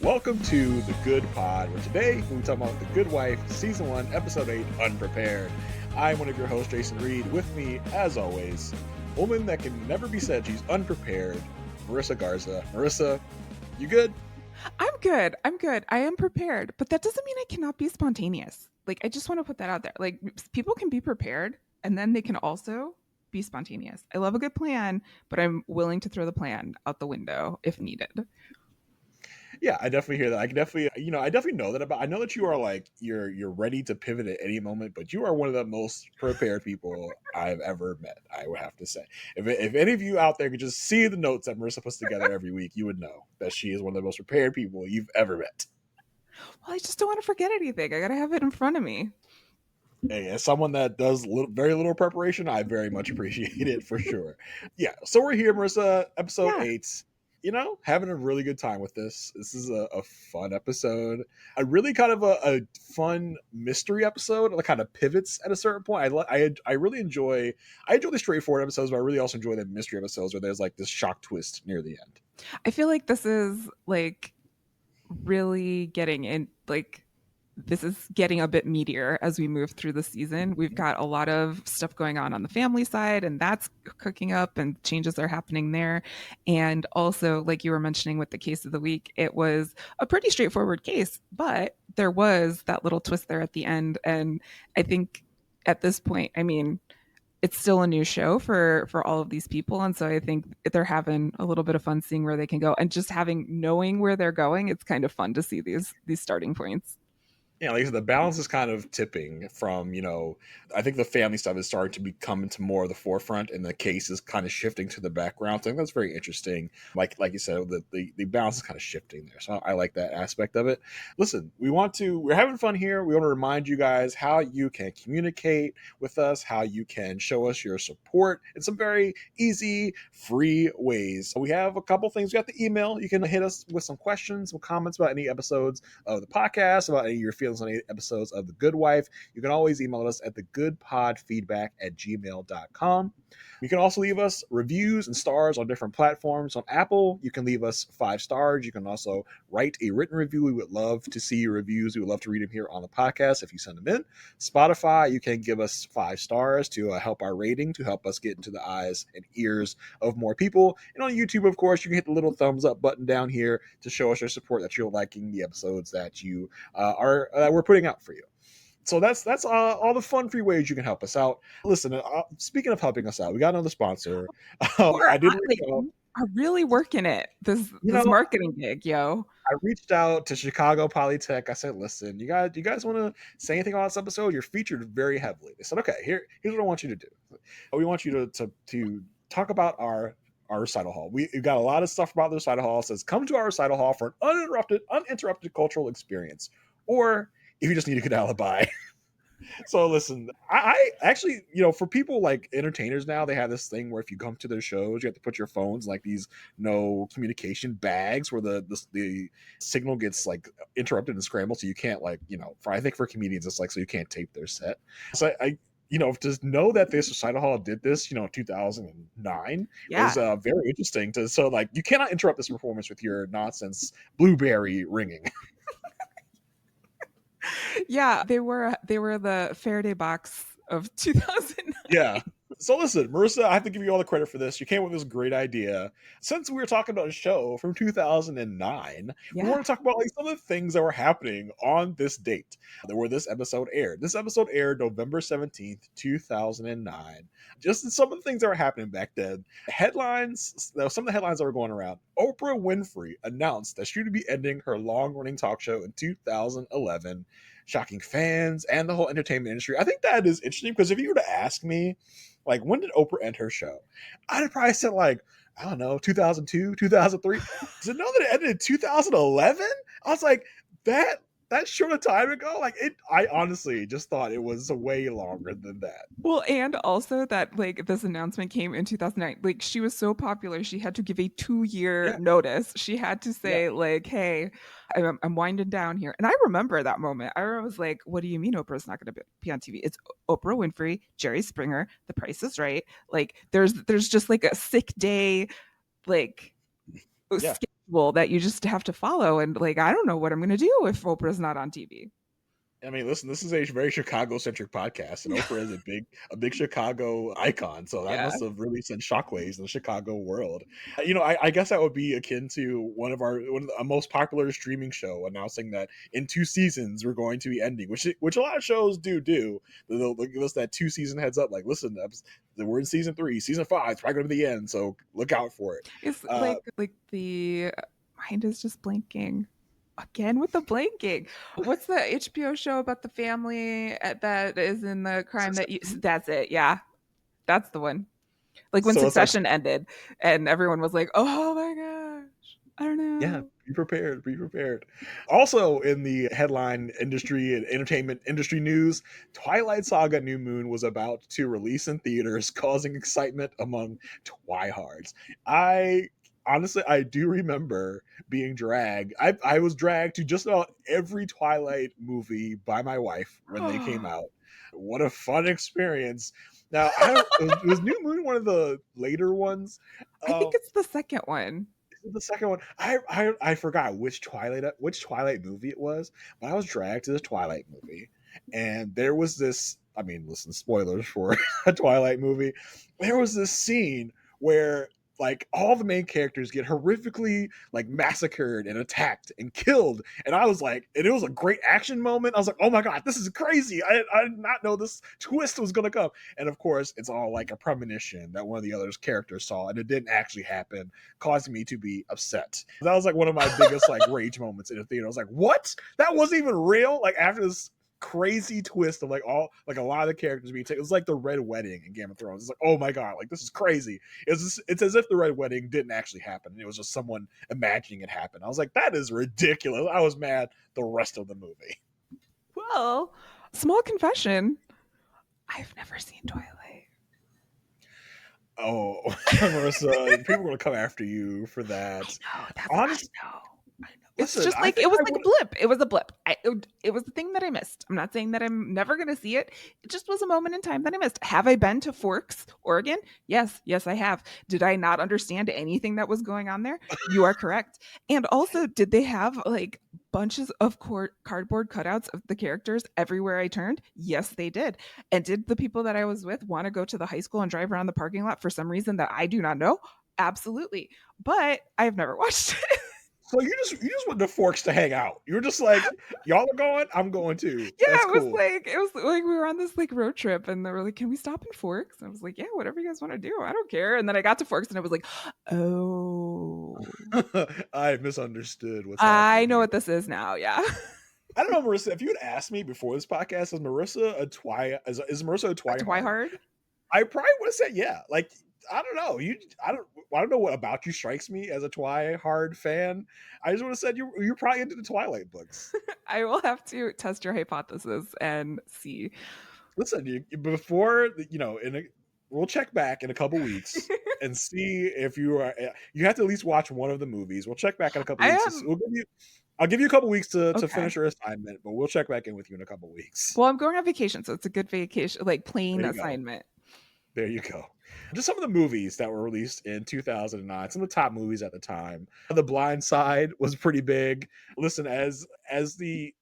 Welcome to The Good Pod, where today we'll be talking about The Good Wife, Season 1, Episode 8, Unprepared. I'm one of your hosts, Jason Reed. With me, as always, woman that can never be said she's unprepared, Marissa Garza. Marissa, you good? I'm good. I am prepared, but that doesn't mean I cannot be spontaneous. Like, I just want to put that out there. Like, people can be prepared and then they can also be spontaneous. I love a good plan, but I'm willing to throw the plan out the window if needed. Yeah, I definitely hear that. I can definitely, I definitely know that about. I know that you are like you're ready to pivot at any moment, but you are one of the most prepared people I've ever met. I would have to say, if any of you out there could just see the notes that Marissa puts together every week, you would know that she is one of the most prepared people you've ever met. Well, I just don't want to forget anything. I got to have it in front of me. Hey, as someone that does very little preparation, I very much appreciate it for sure. Yeah, so we're here, Marissa, episode Yeah. 8. Having a really good time with this. This is a fun episode. A really kind of a fun mystery episode that kind of pivots at a certain point. I really enjoy the straightforward episodes, but I really also enjoy the mystery episodes where there's like this shock twist near the end. I feel like this is like really getting in, like, this is getting a bit meatier as we move through the season. We've got a lot of stuff going on the family side, and that's cooking up, and changes are happening there. And also, like you were mentioning with the case of the week, it was a pretty straightforward case, but there was that little twist there at the end. And I think at this point, I mean, it's still a new show for all of these people, and so I think they're having a little bit of fun seeing where they can go, and just knowing where they're going. It's kind of fun to see these starting points. Yeah, like I said, the balance is kind of tipping from, I think the family stuff is starting to become into more of the forefront, and the case is kind of shifting to the background. So I think that's very interesting. Like you said, the balance is kind of shifting there. So I like that aspect of it. Listen, we're having fun here. We want to remind you guys how you can communicate with us, how you can show us your support in some very easy, free ways. So we have a couple things. We got the email. You can hit us with some questions, some comments about any episodes of the podcast, about any of your feelings on any episodes of The Good Wife. You can always email us at thegoodpodfeedback@gmail.com. You can also leave us reviews and stars on different platforms. On Apple, you can leave us 5 stars. You can also write a written review. We would love to see your reviews. We would love to read them here on the podcast if you send them in. Spotify, you can give us 5 stars to help our rating, to help us get into the eyes and ears of more people. And on YouTube, of course, you can hit the little thumbs up button down here to show us your support, that you're liking the episodes that you we're putting out for you. So that's all the fun free ways you can help us out. Listen, speaking of helping us out, we got another sponsor. I did reach out. Are really working it, this marketing gig, yo. I reached out to Chicago Polytech. I said, listen, you guys want to say anything on this episode? You're featured very heavily. They said, okay, here's what I want you to do. We want you to talk about our recital hall. We've got a lot of stuff about the recital hall. It says, come to our recital hall for an uninterrupted cultural experience. Or if you just need a good alibi. So listen, I actually, for people like entertainers now, they have this thing where if you come to their shows, you have to put your phones in like these no communication bags where the signal gets like interrupted and scrambled, so you can't I think for comedians it's like so you can't tape their set. So I to know that this recital hall did this, 2009 Yeah. was very interesting. So like you cannot interrupt this performance with your nonsense blueberry ringing. Yeah, they were the Faraday box of 2009. Yeah. So listen, Marissa, I have to give you all the credit for this. You came up with this great idea. Since we were talking about a show from 2009, we Yeah. want to talk about like some of the things that were happening on this date where this episode aired. This episode aired November 17th, 2009. Just some of the things that were happening back then. Some of the headlines that were going around. Oprah Winfrey announced that she would be ending her long-running talk show in 2011, shocking fans and the whole entertainment industry. I think that is interesting because if you were to ask me, like, when did Oprah end her show? I'd have probably said, like, I don't know, 2002, 2003. Does it know that it ended in 2011? I was like, that short a time ago? Like, I honestly just thought it was way longer than that. Well, and also that like this announcement came in 2009. Like, she was so popular, she had to give a 2-year Yeah, notice. She had to yeah. say like, "Hey, I'm winding down here." And I remember that moment. I was like, "What do you mean Oprah's not going to be on TV? It's Oprah Winfrey, Jerry Springer, The Price is Right. Like, there's just like a sick day, like Yeah. schedule that you just have to follow. And like, I don't know what I'm going to do if Oprah's not on TV. I mean, listen, this is a very Chicago-centric podcast, and Oprah is a big Chicago icon, so that Yeah. must have really sent shockwaves in the Chicago world. You know, I guess that would be akin to one of the most popular streaming show announcing that in 2 seasons we're going to be ending, which a lot of shows do. They'll give us that 2 season heads up, like, listen, we're in season 3, season 5, it's probably going to be the end, so look out for it. It's Uh, like the mind is just blanking. Again with the blanking. What's the HBO show about the family that is in the crime that you that's it. Yeah. That's the one. Like when so it's like Succession ended and everyone was like, "Oh my gosh. I don't yeah, know." be prepared, be prepared. Also, in the headline industry and entertainment industry news, Twilight Saga New Moon was about to release in theaters, causing excitement among Twihards. I honestly, I do remember being dragged. I was dragged to just about every Twilight movie by my wife when they came out. What a fun experience. Now, I don't, was New Moon one of the later ones? I think Um, it's the second one. the second one, I forgot which Twilight movie it was, but I was dragged to the Twilight movie, and there was this. I mean, listen, spoilers for a Twilight movie. There was this scene where like all the main characters get horrifically like massacred and attacked and killed, and I was like, and it was a great action moment. I was like, oh my god, this is crazy! I did not know this twist was gonna come, and of course, it's all like a premonition that one of the other characters saw, and it didn't actually happen, causing me to be upset. That was like one of my biggest like rage moments in the theater. I was like, what? That wasn't even real? Like after this crazy twist of like a lot of the characters being taken. It was like the Red Wedding in Game of Thrones. It's like, oh my god, like this is crazy. It's as if the Red Wedding didn't actually happen. And it was just someone imagining it happened. I was like, that is ridiculous. I was mad the rest of the movie. Well, small confession. I've never seen Twilight. Oh, Marissa, people are gonna come after you for I that. know. I Honest, know. I know. It's listen, just I like think it was I like a would. blip. It was a blip. It was the thing that I missed. I'm not saying that I'm never going to see it. It just was a moment in time that I missed. Have I been to Forks, Oregon? Yes, I have. Did I not understand anything that was going on there? You are correct. And also, did they have like bunches of cardboard cutouts of the characters everywhere I turned? Yes, they did. And did the people that I was with want to go to the high school and drive around the parking lot for some reason that I do not know? Absolutely. But I've never watched it. So you just went to Forks to hang out. You were just like, y'all are going, I'm going too. Yeah, That's cool. it was like we were on this like road trip and they were like, "Can we stop in Forks?" And I was like, "Yeah, whatever you guys want to do. I don't care." And then I got to Forks and I was like, "Oh, I misunderstood what's I happening know here. what this is now." Yeah. I don't know, Marissa. If you had asked me before this podcast, is Marissa a A Twihard? Twihard? I probably would have said yeah. Like I don't know. I don't know what about you strikes me as a Twihard fan. I just would have said you're probably into the Twilight books. I will have to test your hypothesis and see. Listen, before you know, we'll check back in a couple weeks and see if you are. You have to at least watch one of the movies. We'll check back in a couple I weeks. am I'll give you a couple weeks to okay. finish your assignment, but we'll check back in with you in a couple weeks. Well, I'm going on vacation, so it's a good vacation, like plane There you go. assignment. There you go. Just some of the movies that were released in 2009. Some of the top movies at the time. The Blind Side was pretty big. Listen, as the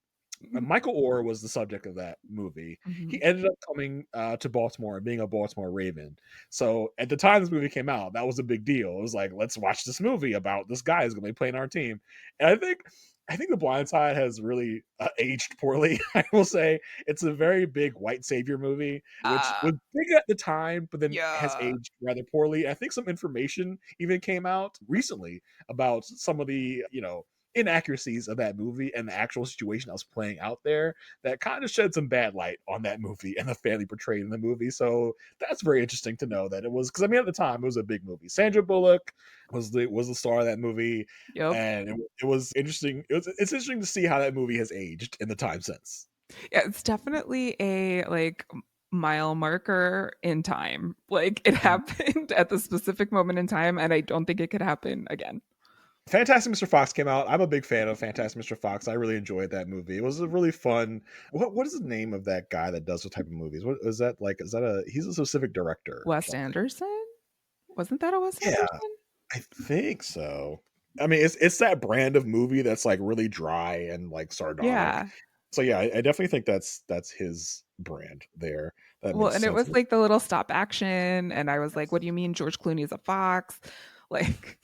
Michael Orr was the subject of that movie. Mhm. He ended up coming to Baltimore and being a Baltimore Raven. So at the time this movie came out, that was a big deal. It was like, let's watch this movie about this guy who's going to be playing our team. And I think The Blind Side has really aged poorly. I will say it's a very big white savior movie, which Uh, was big at the time, but then has yeah. aged rather poorly. I think some information even came out recently about some of the inaccuracies of that movie and the actual situation that was playing out there that kind of shed some bad light on that movie and the family portrayed in the movie. So that's very interesting to know that it was because I mean at the time it was a big movie. Sandra Bullock was the star of that movie, Yep. and it was interesting. It's interesting to see how that movie has aged in the time since. Yeah, it's definitely a like mile marker in time. Like it happened at the specific moment in time, and I don't think it could happen again. Fantastic Mr. Fox came out. I'm a big fan of Fantastic Mr. Fox. I really enjoyed that movie. It was a really fun. What is the name of that guy that does what type of movies? What is that like? Is that a he's a specific director or Wes something? Anderson? Wasn't that a Wes Yeah, Anderson? I think so. I mean, it's that brand of movie that's like really dry and like sardonic. Yeah. So yeah, I definitely think that's his brand there. That Well, makes and it sense. was like the little stop action, and I was like, "What do you mean George Clooney's a fox?" Like,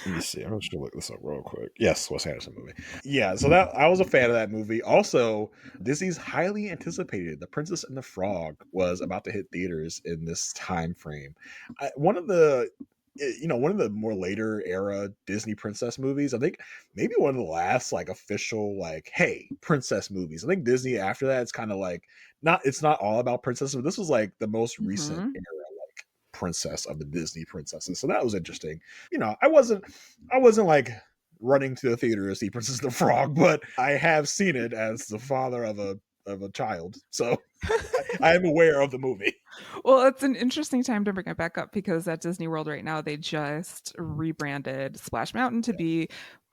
Let me see. I'm just gonna look this up real quick. Yes, Wes Anderson movie. Yeah, so that I was a fan of that movie. Also, Disney's highly anticipated The Princess and the Frog was about to hit theaters in this time frame. One of the one of the more later era Disney princess movies. I think maybe one of the last like official like hey princess movies. I think Disney after that it's kind of like not it's not all about princesses, but this was like the most recent mhm. era like princess of the Disney princesses. So that was interesting. I wasn't like running to the theater to see Princess the Frog, but I have seen it as the father of a child, so I am aware of the movie. Well, it's an interesting time to bring it back up because at Disney World right now, they just rebranded Splash Mountain to be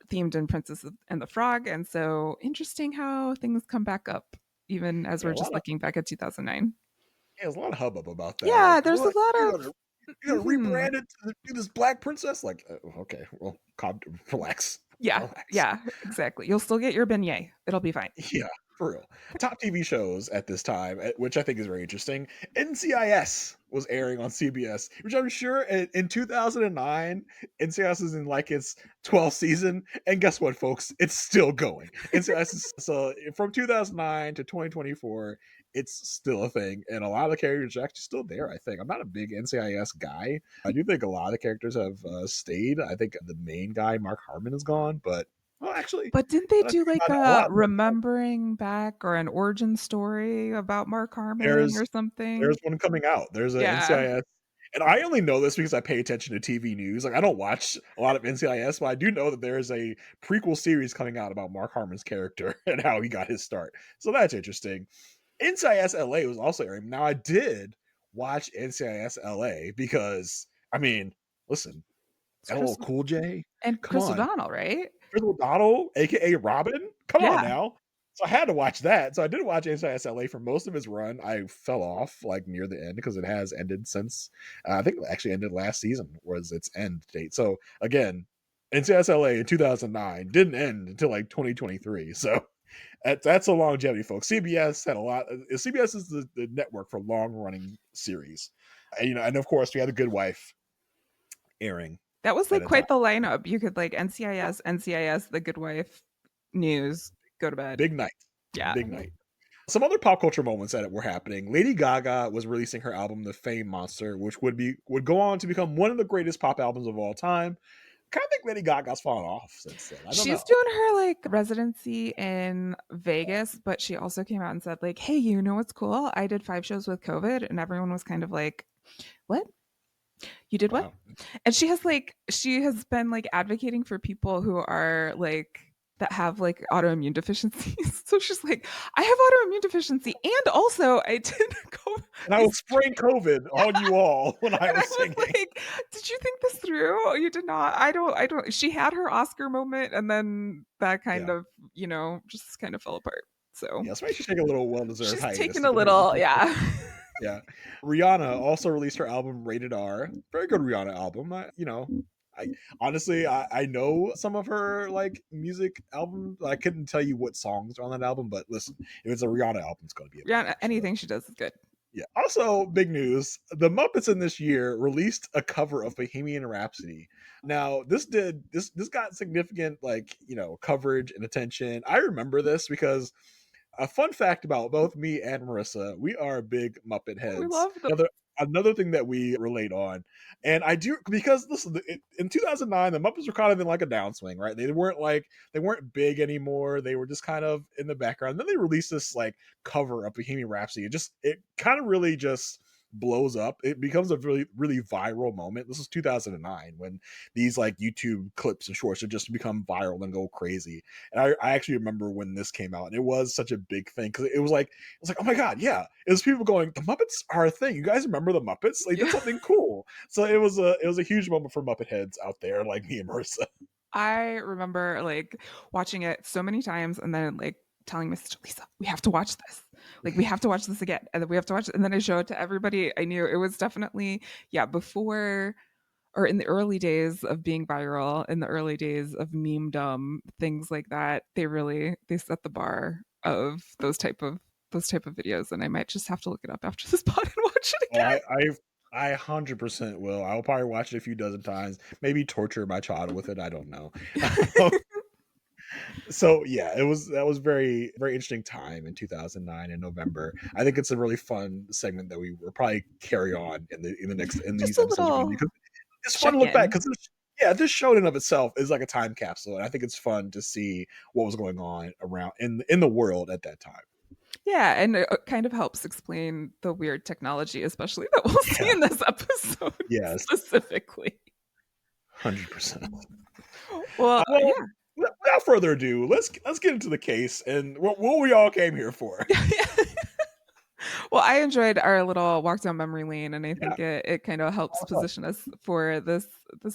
themed in Princess and the Frog. And so interesting how things come back up, even as Yeah, we're just looking back at 2009. there's a lot of hubbub about that. Yeah, Like, there's a what lot you're of. gonna Mhm. rebrand it to this black princess? Like, okay, well, relax, Yeah, relax. yeah, exactly. You'll still get your beignet. It'll be fine. Yeah, for real. Top TV shows at this time, which I think is very interesting. NCIS was airing on CBS, which I'm sure in 2009, NCIS is in like its 12th season. And guess what, folks? It's still going. NCIS is so from 2009 to 2024, it's still a thing. And a lot of the characters are actually still there, I think. I'm not a big NCIS guy. I do think a lot of the characters have stayed. I think the main guy, Mark Harmon, is gone, but well, actually, But didn't they when I do think like about it, a a lot of them. remembering back or an origin story about Mark Harmon There's or something? there's one coming out. There's a Yeah. NCIS, and I only know this because I pay attention to TV news. Like I don't watch a lot of NCIS, but I do know that there is a prequel series coming out about Mark Harmon's character and how he got his start. So that's interesting. NCIS LA was also airing. Now I did watch NCIS LA because I mean, listen, It's LL Chris Cool J, and come Chris on, O'Donnell, right? Chris O'Donnell, aka Robin. Come on Yeah. now. So I had to watch that. So I did watch NCIS LA for most of its run. I fell off like near the end because it has ended since I think it actually ended last season was its end date. So again, NCIS LA in 2009 didn't end until like 2023. So that's a longevity, folks. CBS had a lot. CBS is the network for long running series, and, and of course we had The Good Wife airing That was at like a time. quite the lineup. You could like NCIS, NCIS, The Good Wife, News, go to bed. Big night, Yeah. big night. Some other pop culture moments that were happening. Lady Gaga was releasing her album The Fame Monster, which would go on to become one of the greatest pop albums of all time. Kind of think Lady Gaga's fallen off since then. I don't She's know. doing her like residency in Vegas, but she also came out and said like, "Hey, you know what's cool? I did 5 shows with COVID." And everyone was kind of like, "What? You did what?" Wow. And she has been like advocating for people who are like that have like autoimmune deficiencies. So she's like, I have autoimmune deficiency and also I did go And I these was spraying COVID on you all when I and I was was singing. like, did you think this through? Oh, you did not. I don't she had her Oscar moment and then that kind Yeah. of, just kind of fell apart. So Yeah. Somebody should take a little well deserved she's hiatus taken to a get her. little, yeah. Yeah. Rihanna also released her album Rated R. Very good Rihanna album. I honestly I know some of her like music albums. I couldn't tell you what songs are on that album, but listen, if it's a Rihanna album, it's gonna be a Yeah, banger. So anything she does is good. yeah. Also, big news: the Muppets in this year released a cover of Bohemian Rhapsody. Now, this got significant like coverage and attention. I remember this because a fun fact about both me and Marissa, we are big Muppet We heads. love the Another thing that we relate on, and I do because listen, in 2009, the Muppets were kind of in like a downswing, right? They weren't big anymore. They were just kind of in the background. And then they released this like cover of Bohemian Rhapsody. It kind of really just blows up. It becomes a really really viral moment. This is 2009 when these like YouTube clips and shorts have just become viral and go crazy. And I actually remember when this came out, and it was such a big thing because it was like, oh my god, yeah. It was people going, the Muppets are a thing. You guys remember the Muppets? They did yeah. something cool. So it was a huge moment for Muppet heads out there, like me and Marissa. I remember like watching it so many times and then like telling my sister Lisa, we have to watch this. Like we have to watch this again. And then we have to watch it. And then I show it to everybody I knew. It was definitely, yeah, before or in the early days of being viral, in the early days of memedom, things like that, they set the bar of those type of videos, and I might just have to look it up after this pod and watch it Oh, again. I 100% will. I'll probably watch it a few dozen times, maybe torture my child with it. I don't know. So yeah, that was very interesting time in 2009 in November. I think it's a really fun segment that we will probably carry on in the next in Just these a episodes we're gonna do, little 'cause it's fun to look back check-in. because yeah, this show in and of itself is like a time capsule, and I think it's fun to see what was going on around in the world at that time. Yeah, and it kind of helps explain the weird technology, especially that we'll see Yeah. in this episode Yes. specifically. 100%. Well, Well, yeah. without further ado, let's get into the case and what we all came here for. Well, I enjoyed our little walk down memory lane, and I Yeah. think it kind of helps Awesome. position us for this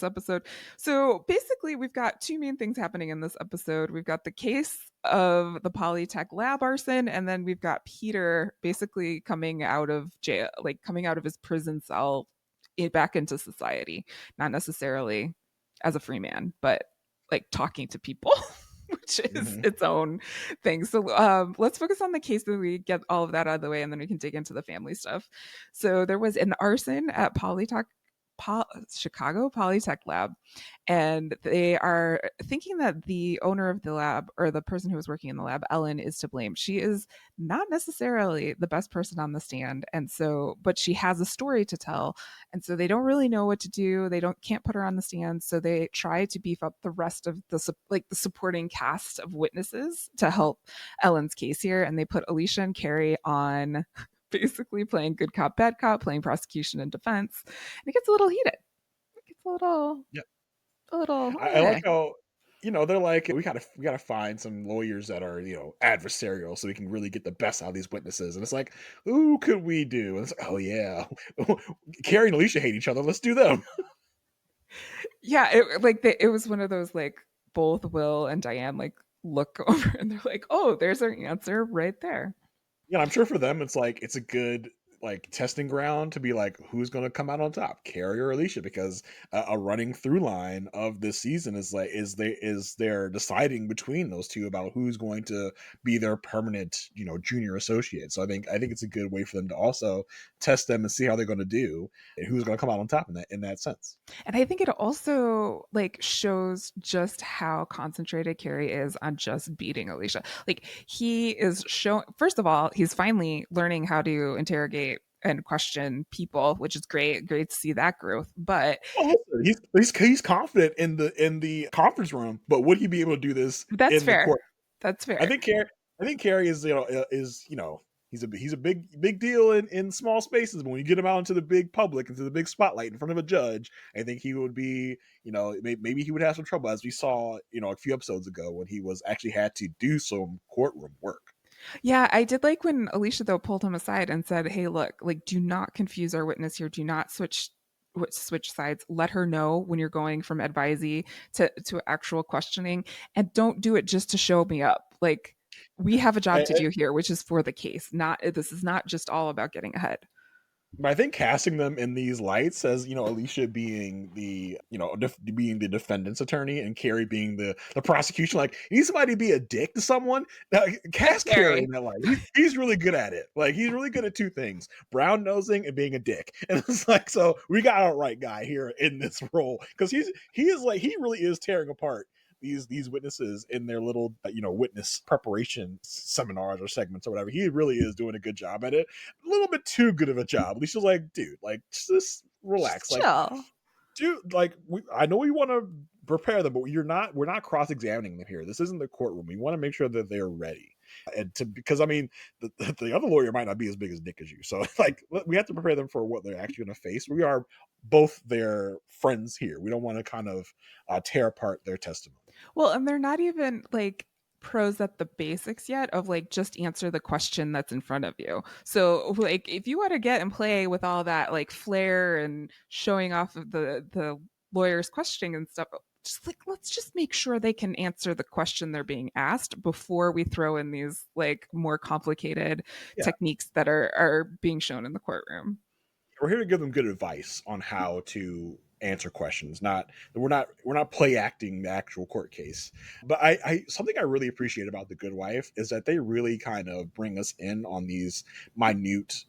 episode. So basically, we've got two main things happening in this episode. We've got the case of the Polytech lab arson, and then we've got Peter basically coming out of jail, like coming out of his prison cell back into society, not necessarily as a free man, but like talking to people. Which is Mhm. its own thing. So let's focus on the case that we get all of that out of the way, and then we can dig into the family stuff. So there was an arson at Chicago Polytech lab, and they are thinking that the owner of the lab, or the person who was working in the lab, Ellen, is to blame. She is not necessarily the best person on the stand, and so, but she has a story to tell, and so they don't really know what to do. They don't can't put her on the stand, so they try to beef up the rest of the supporting cast of witnesses to help Ellen's case here, and they put Alicia and Carrie on basically playing good cop, bad cop, playing prosecution and defense. And it gets a little heated. It gets Yeah. a little, I like how they're like we gotta find some lawyers that are adversarial so we can really get the best out of these witnesses. And it's like, who could we do? And it's like, oh yeah, Carrie and Alicia hate each other. Let's do them. yeah. It was one of those like both Will and Diane like look over and they're like, oh, there's our answer right there. Yeah, I'm sure for them it's a good like testing ground to be like who's going to come out on top, Carrie or Alicia, because a running through line of this season is like they're deciding between those two about who's going to be their permanent junior associate. So I think it's a good way for them to also test them and see how they're going to do and who's going to come out on top in that sense. And I think it also like shows just how concentrated Carrie is on just beating Alicia. Like he is showing first of all, he's finally learning how to interrogate and question people, which is great. Great to see that growth. But Well, listen, he's confident in the conference room, but would he be able to do this that's in the fair. court? That's I fair. think Carrie. I think Carrie is he's a big deal in small spaces, but when you get him out into the big public, into the big spotlight in front of a judge, I think he would be maybe he would have some trouble, as we saw a few episodes ago when he was actually had to do some courtroom work. Yeah, I did like when Alicia though pulled him aside and said, "Hey, look, like do not confuse our witness here. Do not switch sides. Let her know when you're going from advisee to actual questioning, and don't do it just to show me up. Like we have a job to do here, which is for the case. Not this is not just all about getting ahead." But I think casting them in these lights as Alicia being being the defendant's attorney and Carrie being the prosecution, like you need somebody to be a dick to someone. It's Cast Carrie Carrie. in that light. He's really good at it. Like he's really good at two things: brown nosing and being a dick. And it's like, so we got our right guy here in this role because he really is tearing apart these witnesses in their little witness preparation seminars or segments or whatever. He really is doing a good job at it, a little bit too good of a job. Alicia's like, dude, like just Just relax. Like, chill. dude, like I know we want to prepare them, but we're not cross-examining them here. This isn't the courtroom. We want to make sure that they're ready. Because I mean the other lawyer might not be as big as Nick as you. So like we have to prepare them for what they're actually going to face. We are both their friends here. We don't want to kind of tear apart their testimony. Well, and they're not even like pros at the basics yet of like just answer the question that's in front of you. So like if you want to get and play with all that like flair and showing off of the lawyer's questioning and stuff, just like let's just make sure they can answer the question they're being asked before we throw in these like more complicated Yeah, techniques that are being shown in the courtroom. we're here to give them good advice on how to answer questions. We're not play acting the actual court case. But I something I really appreciate about The Good Wife is that they really kind of bring us in on these minute,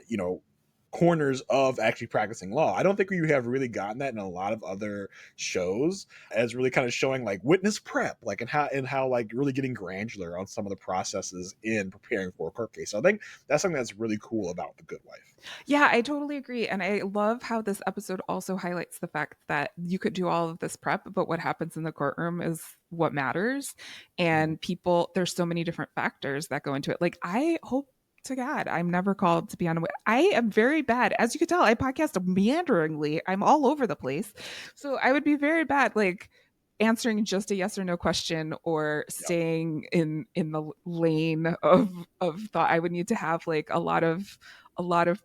corners of actually practicing law. I don't think we have really gotten that in a lot of other shows, as really kind of showing like witness prep, like and how like really getting granular on some of the processes in preparing for a court case. So I think that's something that's really cool about The Good Wife. Yeah, I totally agree. And I love how this episode also highlights the fact that you could do all of this prep, but what happens in the courtroom is what matters. And people, there's so many different factors that go into it. Like, I hope to God I'm never called to be on a. I am very bad. As you can tell, I podcast meanderingly. I'm all over the place. So I would be very bad, like, answering just a yes or no question or staying in the lane of thought. I would need to have like a lot of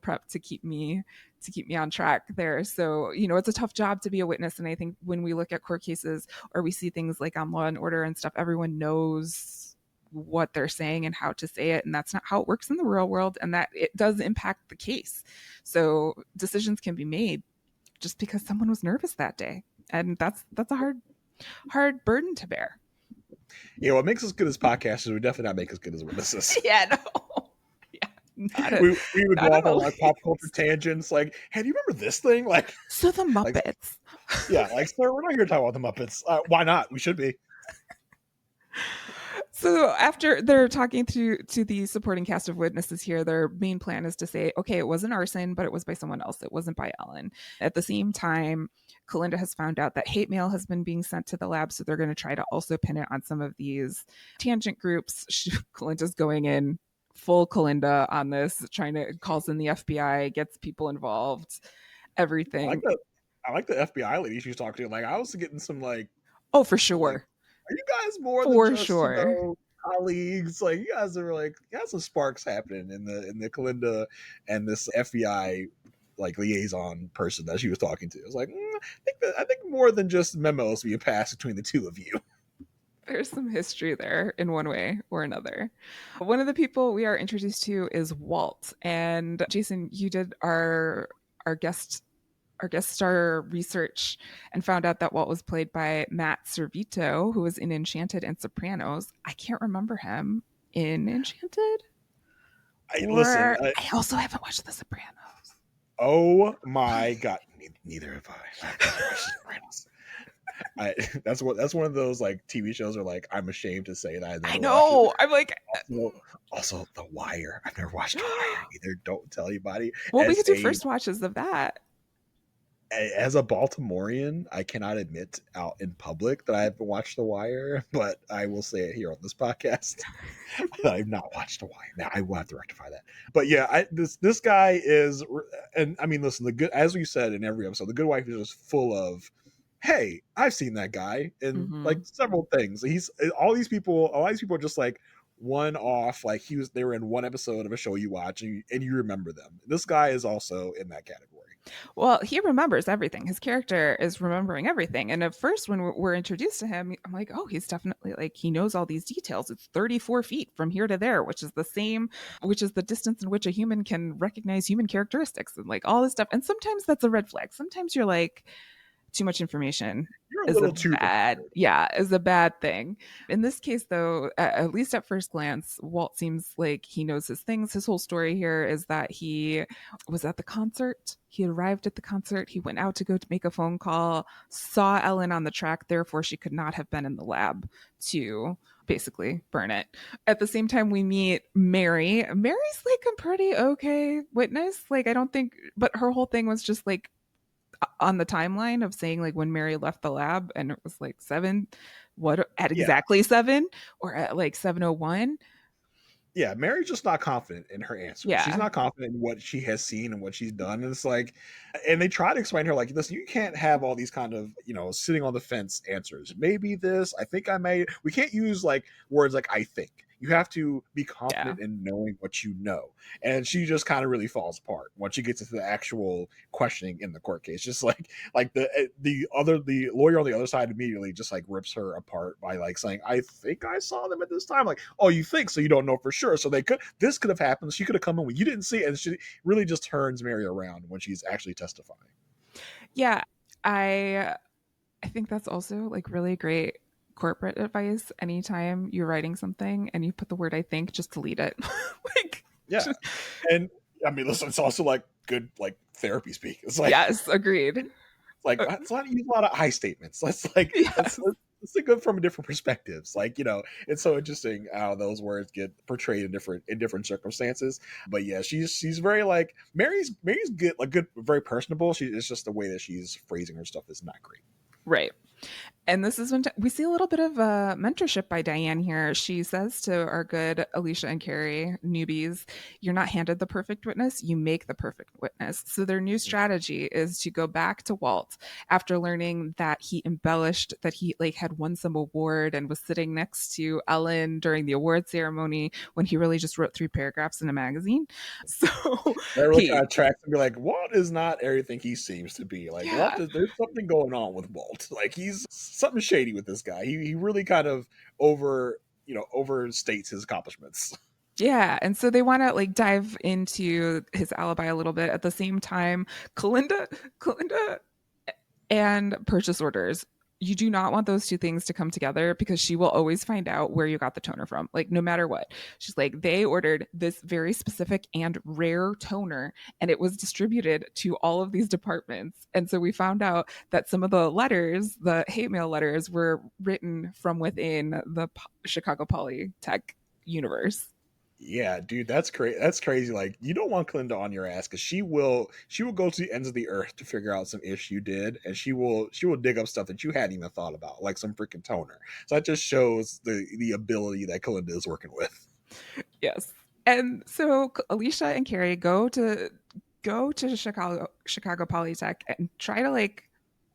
prep to keep me on track there. So, it's a tough job to be a witness. And I think when we look at court cases or we see things like on Law and Order and stuff, everyone knows what they're saying and how to say it. And that's not how it works in the real world. And that it does impact the case. So decisions can be made just because someone was nervous that day. And that's a hard burden to bear. Yeah, what makes us good as podcasters, we definitely not make us good as witnesses. Yeah, no. Yeah, we would go off on like pop culture tangents, like, hey, do you remember this thing? Like, so the Muppets. Like, yeah, like, sir, we're not here to talk about the Muppets. Why not? We should be. So after they're talking to the supporting cast of witnesses here, their main plan is to say, okay, it wasn't arson, but it was by someone else. It wasn't by Ellen. At the same time, Kalinda has found out that hate mail has been being sent to the lab, so they're going to try to also pin it on some of these tangent groups. Kalinda's going in full Kalinda on this, trying to calls in the FBI, gets people involved, everything. I like the FBI lady she's talking to. Like, I was getting some like, oh, for sure. Like, are you guys more for than just sure colleagues? Like, you guys are like, you got some sparks happening in the Kalinda and this FBI like liaison person that she was talking to. I was like, I think more than just memos being passed between the two of you. There's some history there in one way or another. One of the people we are introduced to is Walt. And Jason, you did our guest star research and found out that Walt was played by Matt Servito, who was in Enchanted and Sopranos. I can't remember him in Enchanted. I also haven't watched The Sopranos. Oh my God. Neither have I. I've watched The Sopranos. That's one of those like TV shows where like I'm ashamed to say that I know. I'm like, also The Wire. I've never watched The Wire either. Don't tell anybody. Well, we could do first watches of that. As a Baltimorean, I cannot admit out in public that I haven't watched The Wire, but I will say it here on this podcast. I've not watched The Wire. Now I will have to rectify that. But yeah, this guy is, and I mean, listen, as we said in every episode, The Good Wife is just full of, hey, I've seen that guy in like several things. All these people are just like one off, like they were in one episode of a show you watch and you remember them. This guy is also in that category. Well, he remembers everything. His character is remembering everything. And at first, when we're introduced to him, I'm like, oh, he's definitely like, he knows all these details. It's 34 feet from here to there, which is the distance in which a human can recognize human characteristics and like all this stuff. And sometimes that's a red flag. Sometimes you're like, too much information is a bad thing. In this case, though, at least at first glance, Walt seems like he knows his things. His whole story here is that he was at the concert. He arrived at the concert. He went out to go to make a phone call, saw Ellen on the track. Therefore, she could not have been in the lab to basically burn it. At the same time, we meet Mary. Mary's like a pretty okay witness. Like, I don't think, but her whole thing was just like, on the timeline of saying like when Mary left the lab and it was like 7, exactly 7 or at like 7:01. Yeah, Mary's just not confident in her answers. Yeah. She's not confident in what she has seen and what she's done. And it's like, and they try to explain to her, like, listen, you can't have all these kind of, sitting on the fence answers. Maybe this, I think I may. We can't use like words like I think. You have to be confident in knowing what you know. And she just kind of really falls apart once she gets into the actual questioning in the court case. Just like the lawyer on the other side immediately just like rips her apart by like saying, I think I saw them at this time. Like, oh, you think, so you don't know for sure. So this could have happened. She could have come in when you didn't see it. And she really just turns Mary around when she's actually testifying. Yeah. I I think that's also like really great corporate advice. Anytime you're writing something and you put the word I think, just delete it. Like Yeah, just, and I mean, listen, it's also like good like therapy speak. It's yes, agreed. like Uh, let's not use a lot of I statements. yes. Let's think of it from different perspectives. Like, it's so interesting how those words get portrayed in different circumstances. But yeah, she's very like Mary's good, like good, very personable. It's just the way that she's phrasing her stuff is not great. Right. And this is when we see a little bit of mentorship by Diane here. She says to our good Alicia and Carrie, newbies, you're not handed the perfect witness, you make the perfect witness. So their new strategy is to go back to Walt after learning that he embellished that he like had won some award and was sitting next to Ellen during the award ceremony when he really just wrote 3 paragraphs in a magazine. So That really kind he, of tracks and be like, Walt is not everything he seems to be. Like yeah, there's something going on with Walt. Like he's something shady with this guy. He really kind of overstates his accomplishments. yeah, and so they want to like dive into his alibi a little bit. At the same time, Kalinda and purchase orders. You do not want those two things to come together because she will always find out where you got the toner from, like no matter what. She's like, they ordered this very specific and rare toner and it was distributed to all of these departments. And so we found out that some of the letters, the hate mail letters, were written from within the Chicago Polytech universe. Yeah, dude, that's crazy. That's crazy. Like, you don't want Clinda on your ass because she will go to the ends of the earth to figure out some ish you did, and she will dig up stuff that you hadn't even thought about, like some freaking toner. So that just shows the ability that Kalinda is working with. Yes. And so Alicia and Carrie go to Chicago Polytech and try to like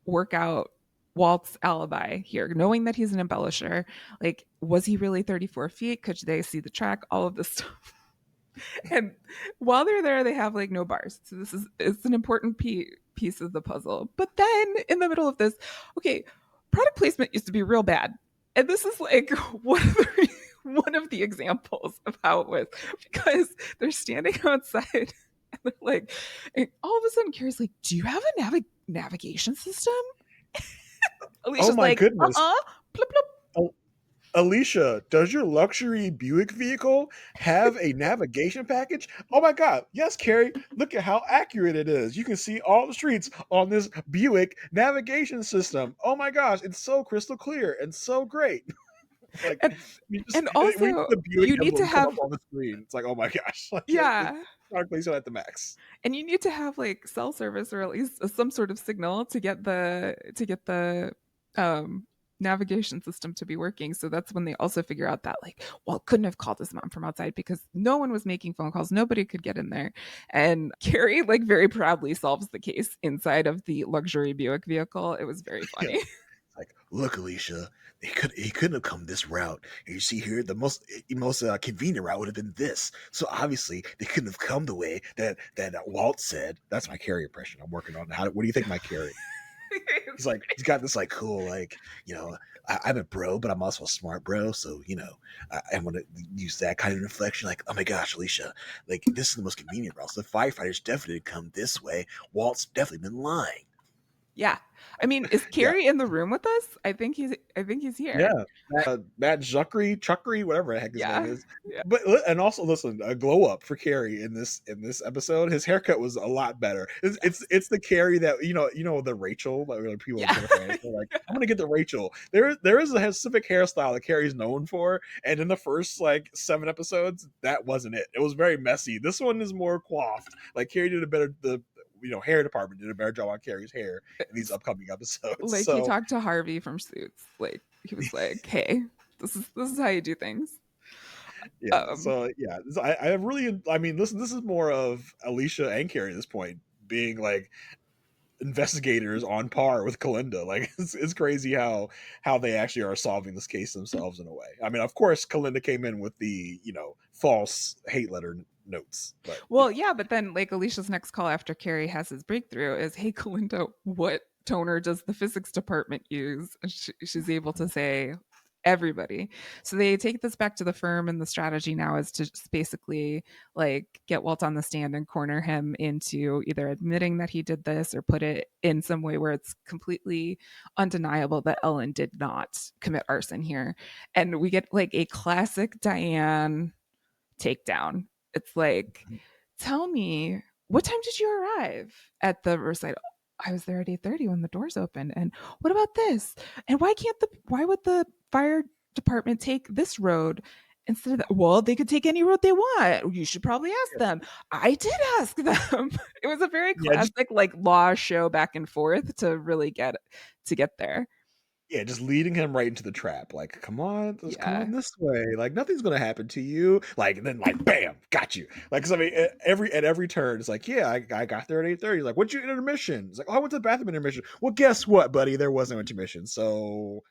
work out Walt's alibi here, knowing that he's an embellisher. Like, was he really 34 feet? Could they see the track? All of this stuff. And while they're there, they have like no bars. So it's an important piece of the puzzle. But then in the middle of this, okay, product placement used to be real bad. And this is like one of the examples of how it was because they're standing outside and they're like, and all of a sudden Carrie's like, do you have a navigation system? Oh Alicia's my like, goodness. uh-uh, plop, plop. Oh, Alicia, does your luxury Buick vehicle have a navigation package? Oh my God. Yes, Carrie. Look at how accurate it is. You can see all the streets on this Buick navigation system. Oh my gosh. It's so crystal clear and so great. Like, And you just, and when you also see the Buick you need to emblem come up have, on the screen, it's like, oh my gosh. Like, it's yeah, product placement at the max. and you need to have like cell service or at least some sort of signal to get the um navigation system to be working. So that's when they also figure out that like, well, couldn't have called his mom from outside because no one was making phone calls, nobody could get in there. And Carrie like very proudly solves the case inside of the luxury Buick vehicle. It was very Yeah. funny. Like, look, Alicia, he couldn't have come this route. And you see here, the most convenient route would have been this. So obviously, they couldn't have come the way that Walt said. That's my Carrie impression. I'm working on. What do you think my Carrie? He's like, he's got this like cool like, I'm a bro, but I'm also a smart bro. So I'm gonna use that kind of inflection. Like, oh my gosh, Alicia, like this is the most convenient route. So the firefighters definitely come this way. Walt's definitely been lying. Yeah. I mean, is Yeah. Carrie in the room with us? I think he's here. Yeah, Matt Chuckery, whatever the heck his name Yeah. is. Yeah. But and also listen, a glow up for Carrie in this episode. His haircut was a lot better. It's Yes. it's the Carrie that the Rachel like people like Yeah. Jennifer Aniston like I'm gonna get the Rachel. There is a specific hairstyle that Carrie's known for, and in the first like 7 episodes, that wasn't it. It was very messy. This one is more coiffed. Like Carrie did a better the hair department did a better job on Carrie's hair in these upcoming episodes. Like he So talked to Harvey from Suits. Like he was like, "Hey, this is how you do things." yeah, Um, so yeah, I really, I mean, this is more of Alicia and Carrie at this point being like investigators on par with Kalinda. Like it's crazy how they actually are solving this case themselves in a way. I mean, of course, Kalinda came in with the false hate letter notes, but well, yeah, but then like Alicia's next call after Carrie has his breakthrough is, "Hey, Kalinda, what toner does the physics department use?" And she's able to say, everybody. So they take this back to the firm, and the strategy now is to just basically like get Walt on the stand and corner him into either admitting that he did this or put it in some way where it's completely undeniable that Ellen did not commit arson here. And we get like a classic Diane takedown. It's like, tell me, what time did you arrive at the recital? I was there at 8:30 when the doors opened. And what about this? And why would the fire department take this road instead of that? Well, they could take any road they want. You should probably ask them. I did ask them. It was a very Yeah, just classic like law show back and forth to really get there. yeah, just leading him right into the trap. Like, come on, just come Yeah. on this way. Like, nothing's gonna happen to you. Like, and then like, bam, got you. Like, 'cause I mean, at every turn, it's like, yeah, I got there at 8:30. Like, what'd you intermission? It's like, oh, I went to the bathroom intermission. Well, guess what, buddy? There was no intermission. So,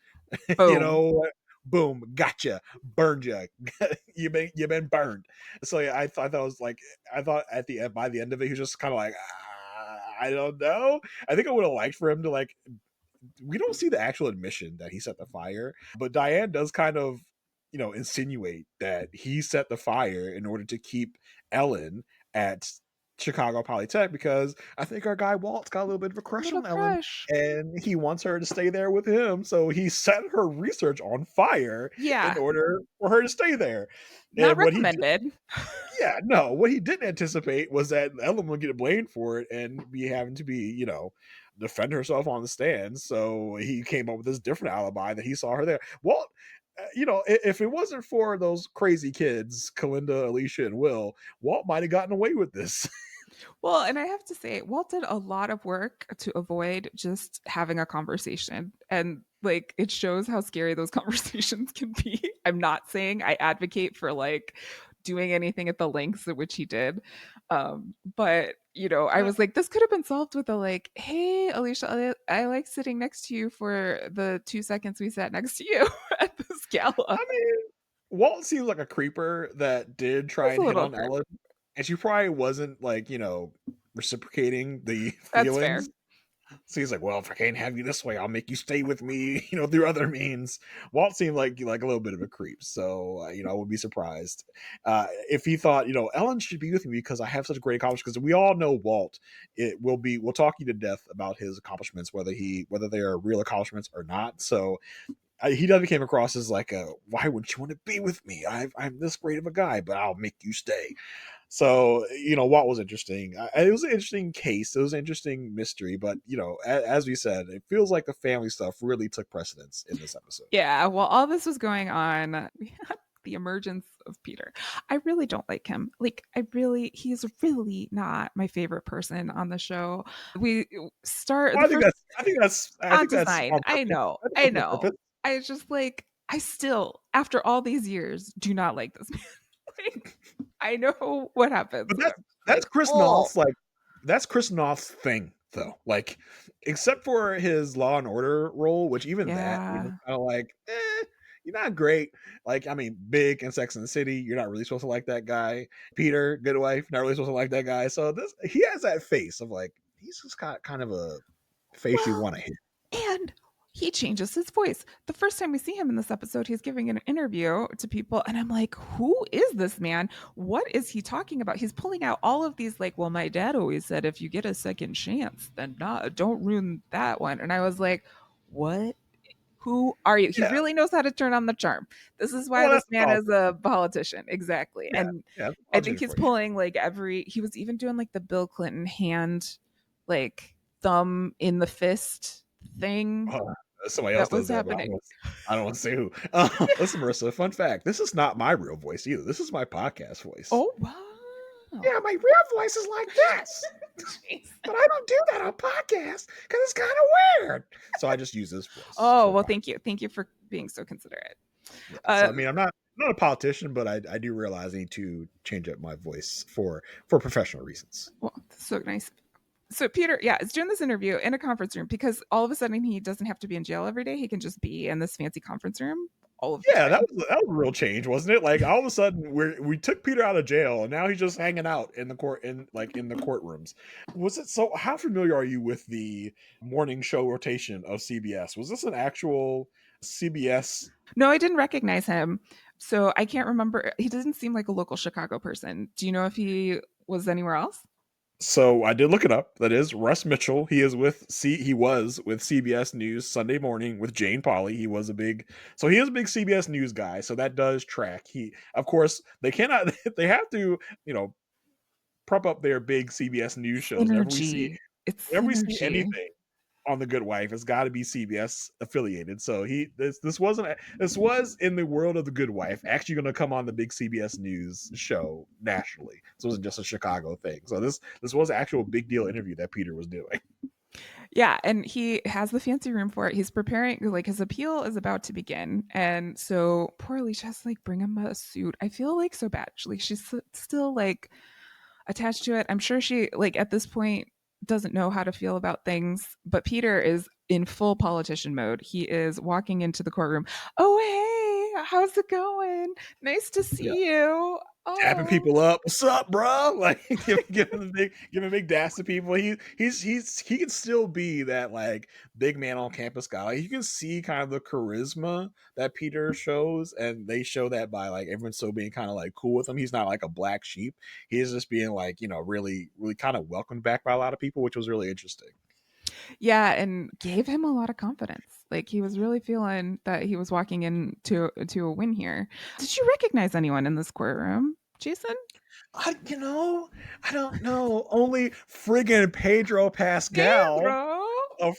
you Boom. know, boom, gotcha, burned you. You've been burned. So yeah, I thought it was like, I thought at the end, by the end of it, he was just kind of like, I don't know. I think I would have liked for him to like, we don't see the actual admission that he set the fire, but Diane does kind of, insinuate that he set the fire in order to keep Ellen at Chicago Polytech because I think our guy Walt's got a little bit of a crush Little on Ellen crush. and he wants her to stay there with him. So he set her research on fire in Yeah. order for her to stay there. Not And what he recommended. yeah, no, what he didn't anticipate was that Ellen would get blamed for it and be having to be, defend herself on the stand. So he came up with this different alibi that he saw her there. Walt, if it wasn't for those crazy kids, Kalinda, Alicia, and Will, Walt might have gotten away with this. Well, and I have to say, Walt did a lot of work to avoid just having a conversation. And like it shows how scary those conversations can be. I'm not saying I advocate for like doing anything at the lengths at which he did. But I was like, this could have been solved with a like, hey, Alicia, I like sitting next to you for the 2 seconds we sat next to you at this gala. I mean, Walt seems like a creeper that did try That's a and hit little on creep. Ellen, and she probably wasn't like, reciprocating the That's fair. feelings. So he's like, "Well, if I can't have you this way, I'll make you stay with me, through other means." Walt seemed like a little bit of a creep, so I would be surprised if he thought, Ellen should be with me because I have such great accomplishments. Because we all know Walt, will talk you to death about his accomplishments, whether they are real accomplishments or not. So he doesn't came across as like why wouldn't you want to be with me? I'm this great of a guy, but I'll make you stay. So what was interesting. It was an interesting case. It was an interesting mystery, but as we said, it feels like the family stuff really took precedence in this episode. Yeah, while all this was going on, we had the emergence of Peter. I really don't like him. Like, he's really not my favorite person on the show. We start Well, the first I on think that's design. on I purpose. know, I think I that's on know. purpose. I just like, I still, after all these years, do not like this man. Like, I know what happens. But And that's I'm just that's like, Chris oh, Noth's that's Chris Noth's thing though. Like, except for his Law and Order role, which even that, yeah. kind of like, you're not great. Like, I mean, Big and Sex and the City, you're not really supposed to like that guy. Peter, Good Wife, not really supposed to like that guy. So he has that face of like he's just got kind of a face you Well, want to hit. and he changes his voice. The first time we see him in this episode, he's giving an interview to people, and I'm like, who is this man? What is he talking about? He's pulling out all of these, like, well, my dad always said if you get a second chance, then don't ruin that one. And I was like, what? Who are you? He Yeah, really knows how to turn on the charm. This is why well, this that's man is politics. a politician. Exactly. Yeah, And yeah, that's I think politics he's for you. pulling like he was even doing like the Bill Clinton hand, like thumb in the fist thing Oh, somebody else that does was that, but happening. I don't want to say who. Listen, Marissa, fun fact: this is not my real voice either. This is my podcast voice. Oh wow. Yeah, my real voice is like this, Jeez. but I don't do that on podcasts because it's kind of weird. So I just use this voice Oh for well, podcast. thank you. Thank you for being so considerate. Yeah. So Uh, I mean, I'm not a politician, but I do realize I need to change up my voice for professional reasons. well, so nice. So Peter, yeah, is doing this interview in a conference room because all of a sudden he doesn't have to be in jail every day. He can just be in this fancy conference room all of the Yeah, that time. was a real change, wasn't it? Like all of a sudden we took Peter out of jail and now he's just hanging out in the in the courtrooms. Was it so how familiar are you with the morning show rotation of CBS? Was this an actual CBS. No, I didn't recognize him. So I can't remember. He doesn't seem like a local Chicago person. Do you know if he was anywhere else? So I did look it up. That is Russ Mitchell. He was with CBS News Sunday Morning with Jane Pauley. He is a big CBS News guy. So that does track. Of course, they cannot. They have to, you know, prop up their big CBS News shows. Synergy. It's Whenever we see synergy. anything on The Good Wife, it's got to be CBS affiliated. So this was in the world of The Good Wife actually going to come on the big CBS News show nationally. So it wasn't just a Chicago thing. So this was an actual big deal interview that Peter was doing. Yeah, and he has the fancy room for it. He's preparing, like his appeal is about to begin, and so poor Alicia has to like bring him a suit. I feel like so bad. Like she's still like attached to it. I'm sure she like at this point doesn't know how to feel about things, but Peter is in full politician mode. He is walking into the courtroom. Oh, hey, how's it going? Nice to Yeah. see you. Tapping Oh, people up. What's up, bro? Like giving big dash to people. He can still be that like big man on campus guy. Like, you can see kind of the charisma that Peter shows, and they show that by like everyone still being kind of like cool with him. He's not like a black sheep. He's just being like, you know, really, really kind of welcomed back by a lot of people, which was really interesting. yeah, and gave him a lot of confidence. Like he was really feeling that he was walking into to a win here. Did you recognize anyone in this courtroom, Jason? I don't know. Only friggin' Pedro Pascal. Pedro. A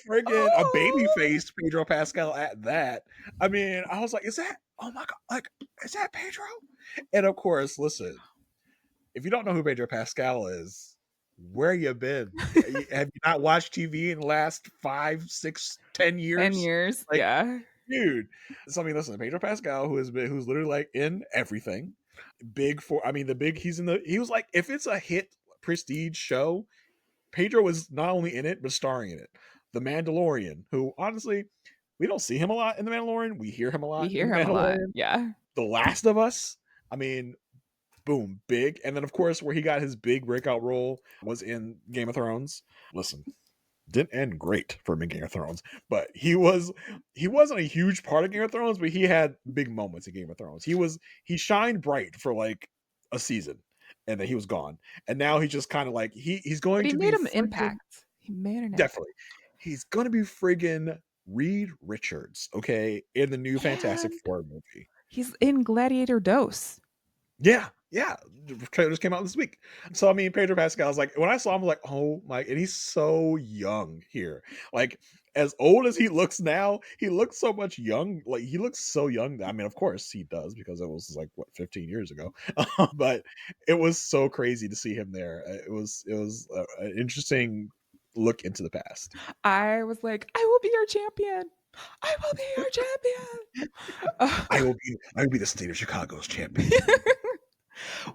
baby Oh, faced Pedro Pascal at that. I mean, I was like, is that, oh my God, like, is that Pedro? And of course, listen, if you don't know who Pedro Pascal is, where you been? Have you not watched TV in the last 5, 6, 10 years? 10 years. Like, Yeah. dude. So I mean, listen, Pedro Pascal, who's literally like in everything. Big for I mean the big he was like, if it's a hit prestige show, Pedro was not only in it, but starring in it. The Mandalorian, who honestly, we don't see him a lot in The Mandalorian. We hear him a We lot in hear The him a lot. Mandalorian. Yeah. The Last of Us. I mean, boom, big. And then of course, where he got his big breakout role was in Game of Thrones. Listen, didn't end great for him in Game of Thrones, but he wasn't a huge part of Game of Thrones, but he had big moments in Game of Thrones. He shined bright for like a season, and then he was gone. And now he's just kind of like he's But going he to be made an friggin' impact. He made an impact. definitely he's going to be friggin' Reed Richards, okay, in the new Fantastic And Four movie. he's in Gladiator Dose. Yeah, yeah. The trailer just came out this week. So I mean, Pedro Pascal is like, when I saw him, I was like, oh my, and he's so young here. Like, as old as he looks now, he looks so much young. Like, he looks so young. I mean, of course he does, because it was like what, 15 years ago. But it was so crazy to see him there. It was an interesting look into the past. I was like, I will be your champion. I will be your champion. I will be the state of Chicago's champion.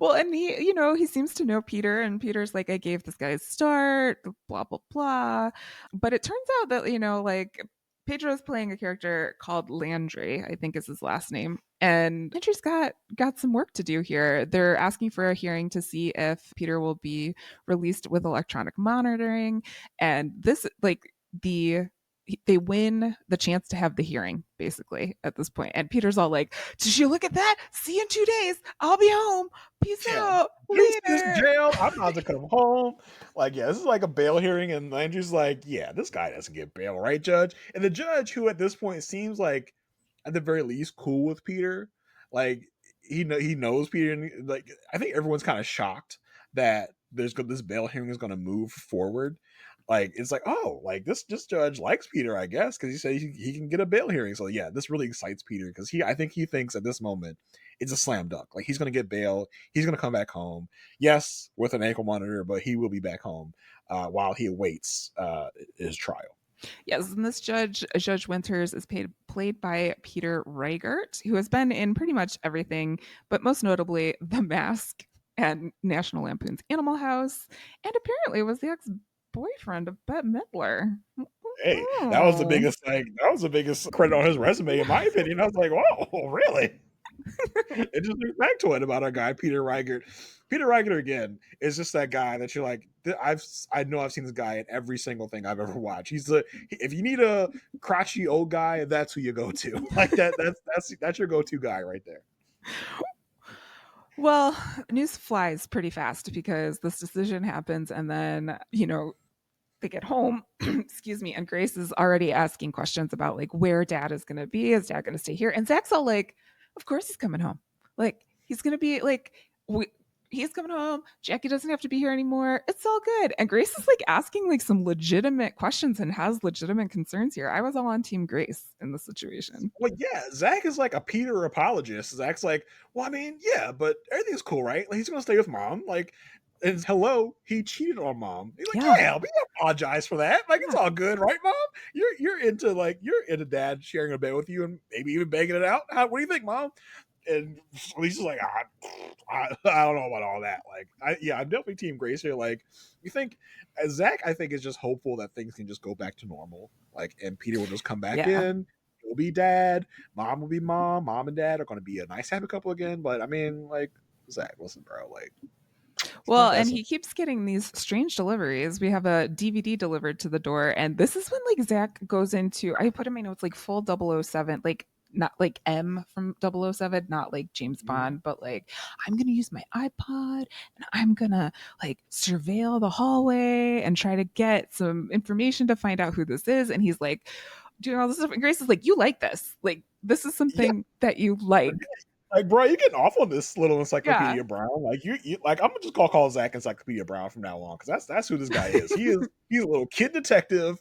Well, and he, he seems to know Peter, and Peter's like, I gave this guy a start, blah, blah, blah. But it turns out that, like Pedro's playing a character called Landry, I think is his last name. And Landry's got some work to do here. They're asking for a hearing to see if Peter will be released with electronic monitoring. And this, like, they win the chance to have the hearing basically at this point. And Peter's all like, did you look at that? See you in 2 days. I'll be home. Peace Yeah. out. You see this Later. jail? I'm about to come home. Like, yeah, this is like a bail hearing, and Landry's like, yeah, this guy doesn't get bail, right, Judge? And the judge, who at this point seems like, at the very least, cool with Peter, like he knows Peter, and like I think everyone's kind of shocked that this bail hearing is going to move forward. Like, it's like, oh, like this judge likes Peter, I guess, because he said he can get a bail hearing. So yeah, this really excites Peter, because I think he thinks at this moment it's a slam dunk. Like, he's going to get bail. He's going to come back home. Yes, with an ankle monitor, but he will be back home while he awaits his trial. Yes, and this Judge Winters, is played by Peter Reigert, who has been in pretty much everything, but most notably The Mask and National Lampoon's Animal House, and apparently was the ex-boyfriend of Bette Midler. Hey, Oh. that was the biggest credit on his resume, in my opinion. I was like, whoa, really? It just brings back to it about our guy Peter Reichert. Peter Reichert again is just that guy that you're like, I know I've seen this guy in every single thing I've ever watched. He's the if you need a crotchety old guy, that's who you go to. Like that's your go to guy right there. Well, news flies pretty fast because this decision happens, and then, they get home, excuse me, and Grace is already asking questions about like where dad is going to be. Is dad going to stay here? And Zach's all like, of course he's coming home. Like, he's going to be like, he's coming home. Jackie doesn't have to be here anymore. It's all good. And Grace is like asking like some legitimate questions and has legitimate concerns here. I was all on team Grace in this situation. Well, yeah, Zach is like a Peter apologist. Zach's like, well, I mean, yeah, but everything's cool, right? Like, he's gonna stay with mom. Like, and hello, he cheated on mom. He's like, Yeah. yeah, we don't apologize for that. Like, it's all good, right, mom? You're into dad sharing a bed with you and maybe even banging it out. What do you think, mom? And Alicia's like, I don't know about all that. Like, I'm definitely team Grace here. Like, you think Zach, I think, is just hopeful that things can just go back to normal. Like, and Peter will just come back in. He'll be dad. Mom will be mom. Mom and dad are going to be a nice, happy couple again. But I mean, like, Zach, listen, bro. Like, well, and he keeps getting these strange deliveries. We have a DVD delivered to the door, and this is when like Zach goes into. I put in my notes like full 007, like not like M from 007, not like James Bond, but like I'm gonna use my iPod and I'm gonna like surveil the hallway and try to get some information to find out who this is. And he's like doing all this stuff. And Grace is like, you like this? Like, this is something that you like. Like, bro, you're getting off on this little Encyclopedia Brown. Like, you like, I'm gonna just call Zach Encyclopedia Brown from now on because that's who this guy is. He's a little kid detective.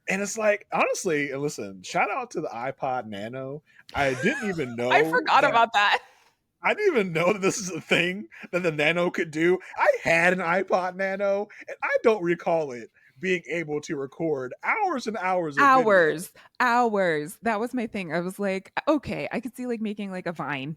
And it's like, honestly, and listen, shout out to the iPod Nano. I didn't even know. I forgot about that. I didn't even know that this is a thing that the Nano could do. I had an iPod Nano, and I don't recall it being able to record hours and hours of hours. That was my thing. I was like, okay, I could see like making like a Vine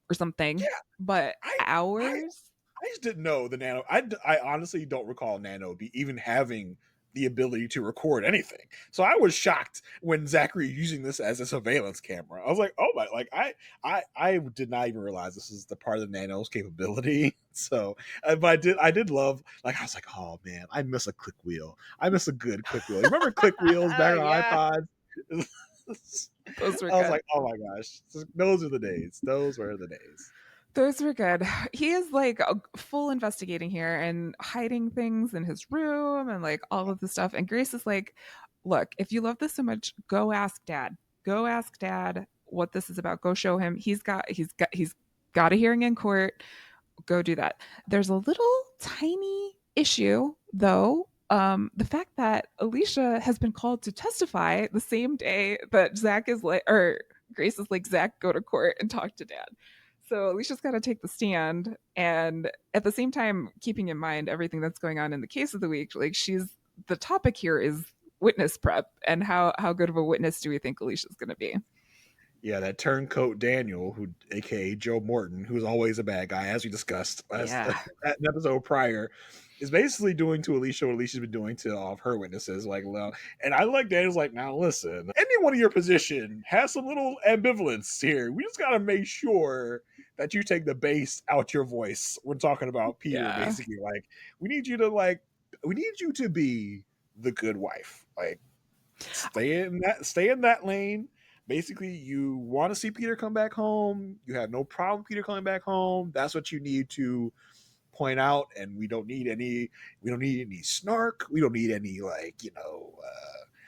or something. Yeah, but hours? I just didn't know the Nano. I honestly don't recall Nano even having the ability to record anything. So I was shocked when Zachary using this as a surveillance camera. I was like, oh my, like I did not even realize this is the part of the Nano's capability. So, but I did love, like, I was like, oh man, I miss a click wheel. I miss a good click wheel. You remember click wheels back on iPods? Those were I was like, oh my gosh, those are the days. Those were the days. Those were good. He is like full investigating here and hiding things in his room and like all of the stuff. And Grace is like, look, if you love this so much, go ask dad. Go ask dad what this is about. Go show him. He's got a hearing in court. Go do that. There's a little tiny issue though. The fact that Alicia has been called to testify the same day that Zach is like, or Grace is like, Zach, go to court and talk to dad. So Alicia's got to take the stand, and at the same time, keeping in mind everything that's going on in the case of the week, like the topic here is witness prep, and how good of a witness do we think Alicia's going to be? Yeah, that turncoat Daniel, who aka Joe Morton, who's always a bad guy, as we discussed that episode prior, is basically doing to Alicia what Alicia's been doing to all of her witnesses. Like, well, and I like Daniel's like, now listen, anyone in your position has some little ambivalence here. We just gotta make sure that you take the bass out your voice when talking about Peter. Basically, like, we need you to be the good wife. Like, stay in that lane. Basically, you want to see Peter come back home. You have no problem with Peter coming back home. That's what you need to point out. And we don't need any snark. We don't need any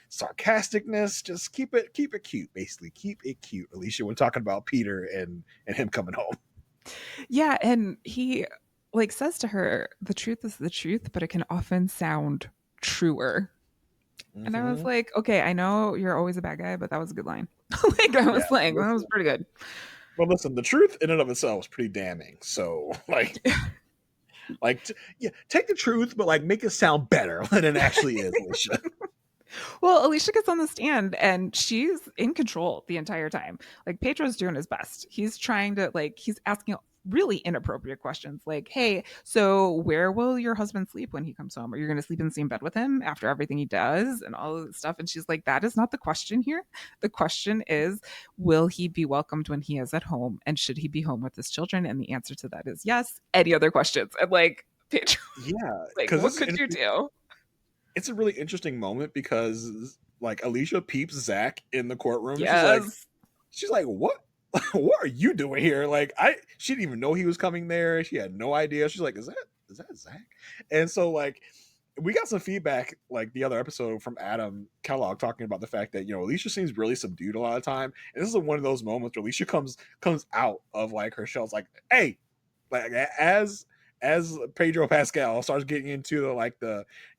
sarcasticness. Just keep it cute. Basically, keep it cute, Alicia, when talking about Peter and him coming home. Yeah, and he like says to her, the truth is the truth, but it can often sound truer. Mm-hmm. And I was like, okay, I know you're always a bad guy, but that was a good line. Like, I was like, that was pretty good. Well, listen, the truth in and of itself is pretty damning. So, like, take the truth, but like make it sound better than it actually is, Alicia. Well, Alicia gets on the stand and she's in control the entire time. Like, Pedro's doing his best. He's trying to, like, he's asking really inappropriate questions like, hey, so where will your husband sleep when he comes home? Are you going to sleep in the same bed with him after everything he does and all of this stuff? And she's like, that is not the question here. The question is, will he be welcomed when he is at home? And should he be home with his children? And the answer to that is yes. Any other questions? And like, Pedro, Yeah, like, because what could you do? it's a really interesting moment because like Alicia peeps Zach in the courtroom and Yes. she's like, what? What are you doing here? Like she didn't even know he was coming there. She had no idea. She's like, is that Zach? And so like we got some feedback like the other episode from Adam Kellogg talking about the fact that Alicia seems really subdued a lot of time, and this is one of those moments where Alicia comes out of like her shell. It's like, hey, like as Pedro Pascal starts getting into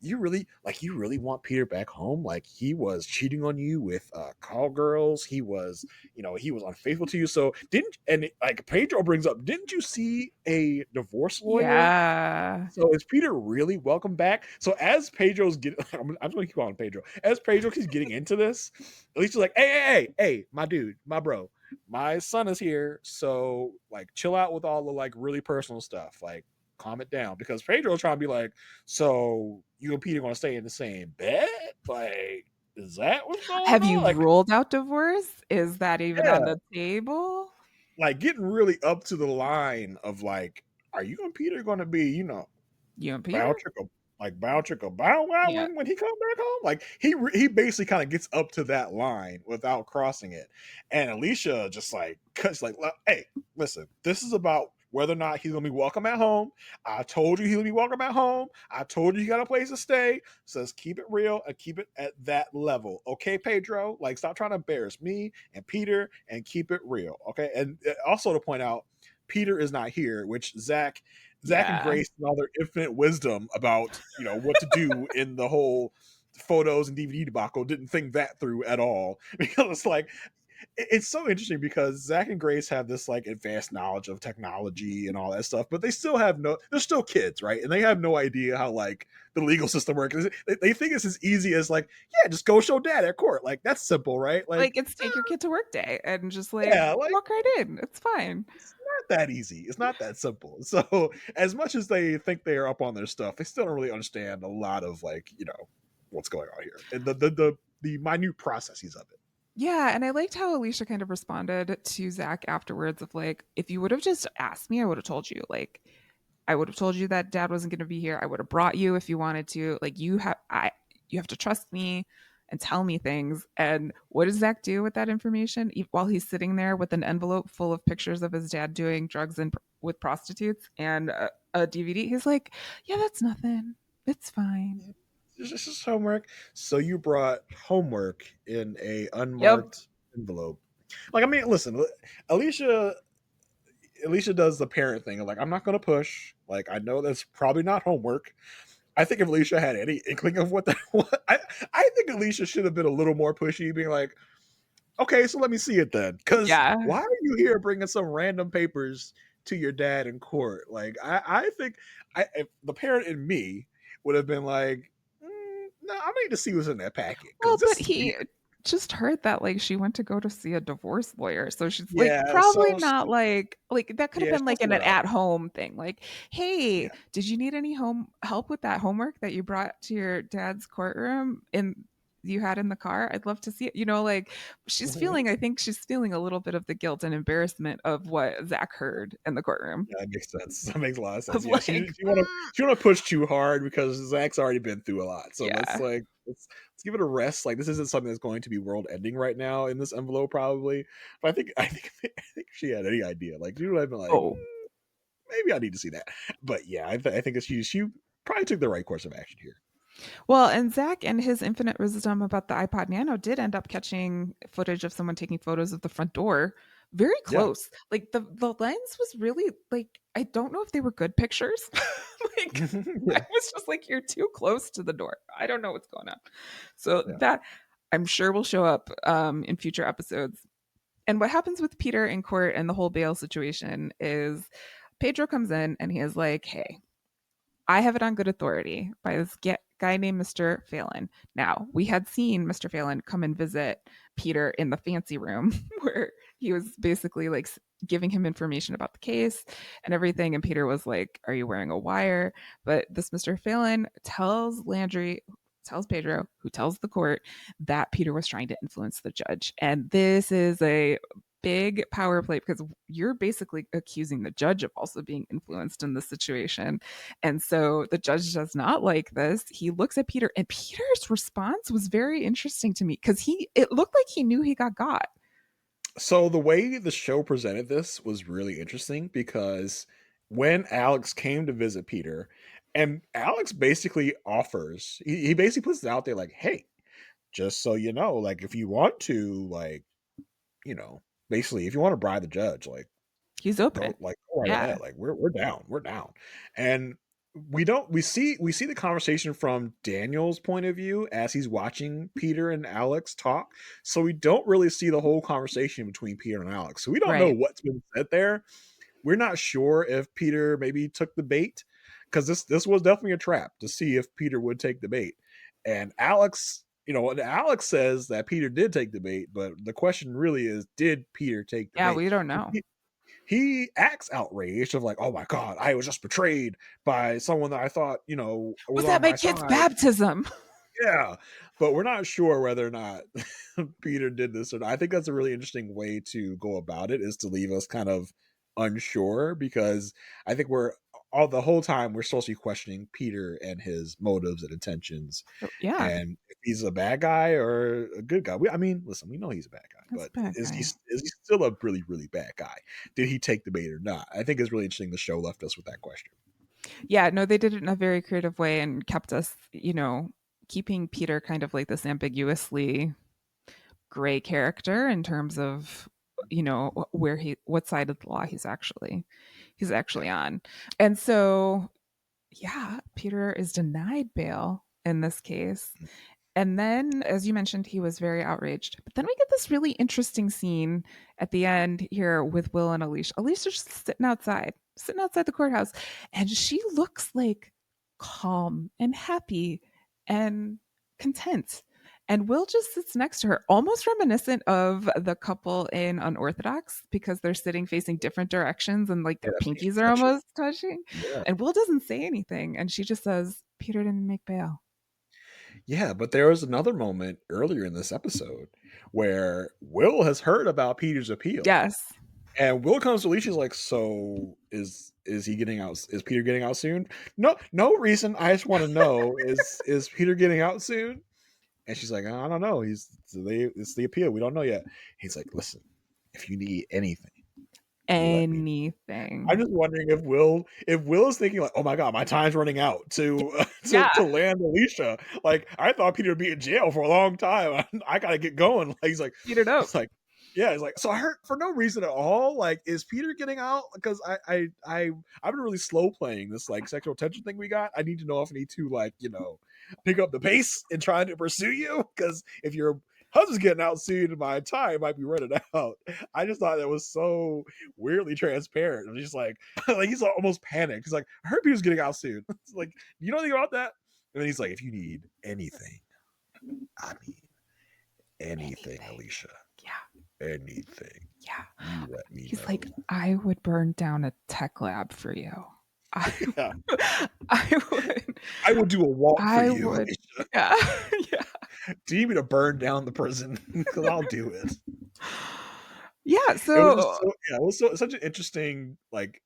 you really want Peter back home? Like he was cheating on you with call girls. He was unfaithful to you. So didn't and like Pedro brings up, didn't you see a divorce lawyer? Yeah. So is Peter really welcome back? So as Pedro's getting, I'm just gonna keep calling Pedro. As Pedro keeps getting into this, Alicia's like, hey, my dude, my bro, my son is here. So like, chill out with all the like really personal stuff. Like, calm it down because Pedro's trying to be like, so you and Peter gonna stay in the same bed? Like, is that what's going Have you on? Like, ruled out divorce? Is that even on yeah, the table? like getting really up to the line of like, are you and Peter gonna be, You and bow Peter? chicka, like bow chicka bow wow Yeah. when he comes back home. Like he basically kind of gets up to that line without crossing it, and Alicia just like cuts like, hey, listen, this is about whether or not he's gonna be welcome at home. I told you he's gonna be welcome at home. I told you he got a place to stay. So let's keep it real and keep it at that level, okay, Pedro? Like, stop trying to embarrass me and Peter and keep it real, okay? And also to point out, Peter is not here, which Zach and Yeah. Grace and all their infinite wisdom about what to do in the whole photos and DVD debacle didn't think that through at all because it's like it's so interesting because Zach and Grace have this like advanced knowledge of technology and all that stuff, but they still have they're still kids, right? And they have no idea how like the legal system works. They think it's as easy as like, yeah, just go show dad at court. Like that's simple, right? Like, Like, it's take your kid to work day and just like yeah, like walk right in. It's fine. it's not that easy. It's not that simple. So as much as they think they are up on their stuff, they still don't really understand a lot of like, what's going on here and the minute processes of it. Yeah, and I liked how Alicia kind of responded to Zach afterwards of like, if you would have just asked me, I would have told you. Like, I would have told you that dad wasn't going to be here. I would have brought you if you wanted to. Like, you have to trust me and tell me things. And what does Zach do with that information while he's sitting there with an envelope full of pictures of his dad doing drugs and with prostitutes and a DVD? He's like, yeah, that's nothing. It's fine. This is homework. So you brought homework in a Yep. unmarked envelope. Like, I mean, listen, Alicia Alicia does the parent thing of like, I'm not going to push. Like, I know that's probably not homework. I think if Alicia had any inkling of what that was, I think Alicia should have been a little more pushy, being like, okay, so let me see it then. Because Yeah. why are you here bringing some random papers to your dad in court? Like, I think if the parent in me would have been like, no, I need to see what's in that packet because Well, this but is he weird. just heard that like she went to go to see a divorce lawyer. So she's like Yeah, probably so not like that could have yeah, been she like wants to an let out. at-home thing. Like, Yeah. "Hey, did you need any home help with that homework that you brought to your dad's courtroom and you had in the car? I'd love to see it." Like Mhm. I think she's feeling a little bit of the guilt and embarrassment of what Zach heard in the courtroom. Yeah, that makes sense. That makes a lot of sense. Of Yeah, like, she want to push too hard because Zach's already been through a lot. So let's yeah. like let's give it a rest. Like this isn't something that's going to be world ending right now in this envelope probably. But I think if she had any idea, like she would have been like, Oh, maybe I need to see that. But yeah, I think that she probably took the right course of action here. well, and Zach and his infinite wisdom about the iPod Nano did end up catching footage of someone taking photos of the front door very Yeah. close. Like the lens was really like I don't know if they were good pictures. Like I Yeah. was just like you're too close to the door. I don't know what's going on. So Yeah. that I'm sure will show up in future episodes. And what happens with Peter in court and the whole bail situation is Pedro comes in and he is like, "Hey, I have it on good authority by this guy named Mr. Phelan. Now, we had seen Mr. Phelan come and visit Peter in the fancy room where he was basically like giving him information about the case and everything. And Peter was like, "Are you wearing a wire?" But this Mr. Phelan tells Pedro, who tells the court, that Peter was trying to influence the judge. And this is a big power play because you're basically accusing the judge of also being influenced in this situation. And so the judge does not like this. He looks at Peter, and Peter's response was very interesting to me because it looked like he knew he got. So the way the show presented this was really interesting because when Alex came to visit Peter, and Alex basically offers, he basically puts it out there like, hey, just so you know, like if you want to, like, basically if you want to bribe the judge, like He's open. go right Yeah. ahead. Like we're down. We're down. And we see the conversation from Daniel's point of view as he's watching Peter and Alex talk. So we don't really see the whole conversation between Peter and Alex. So we don't know Right. what's been said there. We're not sure if Peter maybe took the bait because this was definitely a trap to see if Peter would take the bait. And Alex, and Alex says that Peter did take the bait, but the question really is, did Peter take the Yeah, bait? we don't know. He acts outraged of like, oh my god, I was just betrayed by someone that I thought was Was on that my my kid's side. baptism? Yeah, but we're not sure whether or not Peter did this or not. I think that's a really interesting way to go about it, is to leave us kind of unsure, because I think we're all the whole time we're supposed to be questioning Peter and his motives and intentions, Yeah, and if he's a bad guy or a good guy. I mean, listen, we know he's a bad guy, that's a but bad is he guy. is he still a really really bad guy? Did he take the bait or not? I think it's really interesting. The show left us with that question. Yeah, no, they did it in a very creative way and kept us, keeping Peter kind of like this ambiguously gray character in terms of, what side of the law he's actually on. And so, yeah, Peter is denied bail in this case. And then, as you mentioned, he was very outraged. But then we get this really interesting scene at the end here with Will and Alicia. Alicia's just sitting outside the courthouse, and she looks like calm and happy and content. And Will just sits next to her, almost reminiscent of the couple in Unorthodox, because they're sitting facing different directions and like Yeah, their he's pinkies are touching. almost touching. Yeah. And Will doesn't say anything. And she just says, Peter didn't make bail. Yeah, but there was another moment earlier in this episode where Will has heard about Peter's appeal. Yes. And Will comes to Alicia's like, so is he getting out? Is Peter getting out soon? No, no reason. I just want to know, is Peter getting out soon? And she's like, I don't know. It's the appeal. We don't know yet. He's like, listen, if you need anything, you let me. I'm Anything. just wondering if Will is thinking like, oh my god, my time's running out to Yeah. to land Alicia. Like I thought Peter would be in jail for a long time. I gotta get going. Like Eat it up. it's like, yeah, it's like, so I heard for no reason at all. Like, is Peter getting out? Because I've been really slow playing this like sexual tension thing we got. I need to know if I need to like pick up the pace and trying to pursue you. Because if your husband's getting out soon, my time might be running out. I just thought that was so weirdly transparent. I'm just like, like he's almost panicked. He's like, I heard Peter's getting out soon. It's like, you know anything about that? And then he's like, if you need anything, I mean anything, Anything. Alicia. Yeah. Anything. Yeah. You let me He's know. like, I would burn down a tech lab for you. I, Yeah. I would. I would do a walk for I you, would. Alicia. Yeah. Yeah. Do you need me to burn down the prison? Because I'll do it. Yeah. It was just So, it was such an interesting like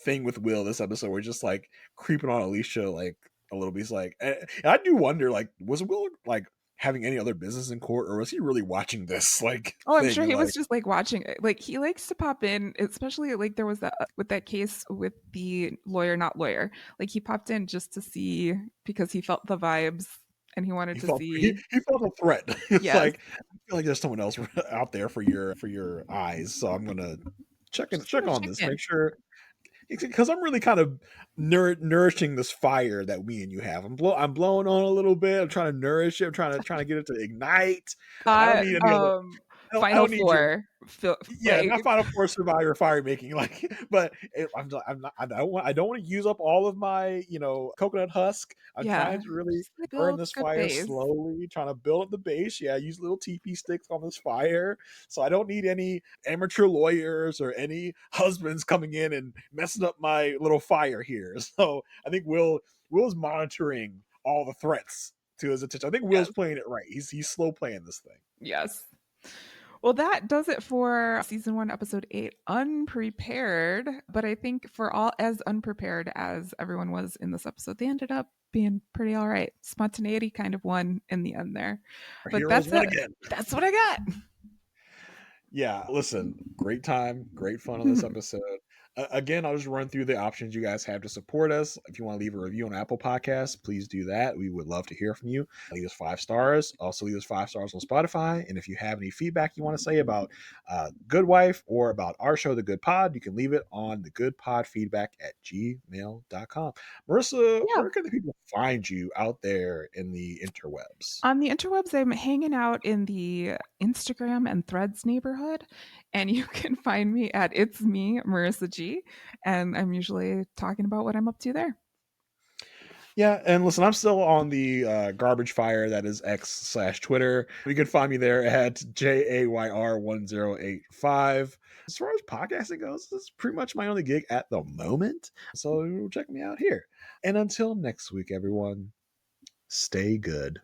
thing with Will this episode. We're just like creeping on Alicia like a little bit. He's like, and I do wonder, like, was Will like having any other business in court, or was he really watching this like oh, I'm thing? sure And he like, was just like watching it. Like he likes to pop in, especially like there was that with that case with the lawyer, not lawyer. Like he popped in just to see because he felt the vibes and he wanted he to felt he, see. he felt a threat. It's Yes. like, I feel like there's someone else out there for your eyes, so I'm gonna Just check gonna on check this, in. make sure, because I'm really kind of nourishing this fire that me and you have. I'm blowing on a little bit. I'm trying to nourish it. I'm trying to get it to ignite. I don't Thought need any other. I Final don't need your four. yeah, not Final Four Survivor fire making, like, but I'm not, I don't want to use up all of my, coconut husk. I'm trying yeah, to really just like burn build this a fire base. slowly, trying to build up the base. Yeah, use little TP sticks on this fire. So I don't need any amateur lawyers or any husbands coming in and messing up my little fire here. So I think Will's monitoring all the threats to his attention. I think Will's Yes. playing it right. He's slow playing this thing. Yes. Well, that does it for season 1, episode 8, Unprepared. But I think for all as unprepared as everyone was in this episode, they ended up being pretty all right. Spontaneity kind of won in the end there. Our But heroes that's won it. again. That's what I got. Yeah, listen, great time, great fun on this episode. Again, I'll just run through the options you guys have to support us. If you want to leave a review on Apple Podcasts, please do that. We would love to hear from you. Leave us 5 stars. Also, leave us 5 stars on Spotify. And if you have any feedback you want to say about Good Wife or about our show, The Good Pod, you can leave it on the Good Pod feedback at gmail.com. Marissa, Yeah. where can the people find you out there in the interwebs? On the interwebs, I'm hanging out in the Instagram and Threads neighborhood, and you can find me at It's Me, Marissa G, and I'm usually talking about what I'm up to there. Yeah, and listen, I'm still on the garbage fire that is X/Twitter. You can find me there at JAYR1085. As far as podcasting goes, this is pretty much my only gig at the moment. So check me out here. And until next week, everyone, stay good.